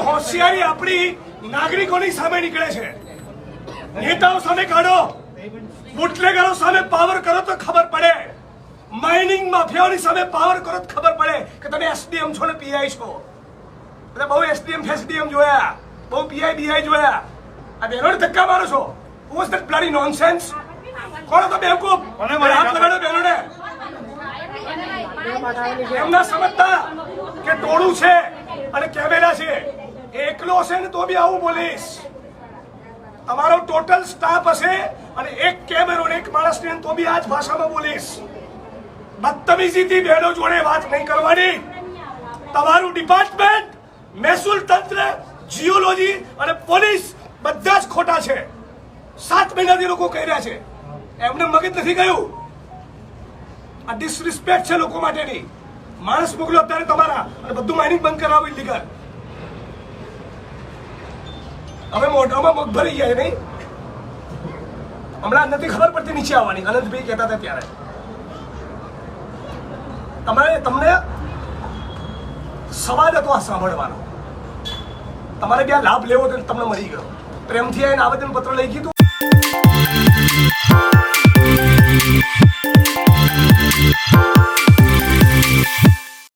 હોશિયારી આપણી નાગરિકોની સામે નીકળે છે. નેતાઓ સામે કાઢો, બુટલેગરો સામે પાવર કરો તો ખબર પડે, માઇનિંગ માફિયાઓની સામે પાવર કરો તો ખબર પડે કે તમે એસડીએમ છો ને પીઆઈ છો. એટલે બહુ એસડીએમ ફેસડીએમ જોયા, બહુ પીઆઈ બીઆઈ જોયા. આ બહેનોને ધક્કા મારો છો. Was that bloody nonsense? કોણ હતો બેવકૂફ? હાથ લગાડો બહેનોને. એમના સમજતા કે ટોળું છે અને કેમેરા છે. એકલો હશે ને તો બી આવું બોલીશ. તમારો ટોટલ સ્ટાફ હશે અને એક કેમેરો ને એક માણસ ને તો બી આ જ ભાષામાં બોલીશ. બદતમીજીથી બહેનો જોડે વાત નહીં કરવાની. તમારું ડિપાર્ટમેન્ટ, મહેસૂલ તંત્ર, જીઓલોજી અને પોલીસ બધા જ ખોટા છે. 7 મહિનાથી લોકો કહી રહ્યા છે, એમને મગજ નથી ગયું. આ ડિસરિસ્પેક્ટ છે લોકો માટેની. માણસ મોકલો અત્યારે તમારા અને બધું માઇનિંગ બંધ કરાવો ઇલીગલ. હવે મોઢામાં મગ ભરી ગયા નહીં. હમણાં નથી ખબર પડતી નીચે આવવાની. અનંતભાઈ કહેતા હતા ત્યારે તમને સવાદ હતો આ સાંભળવાનો. તમારે ત્યાં લાભ લેવો તો તમને મળી ગયો. પ્રેમથી આવીને આવેદન પત્ર લઈ ગયું.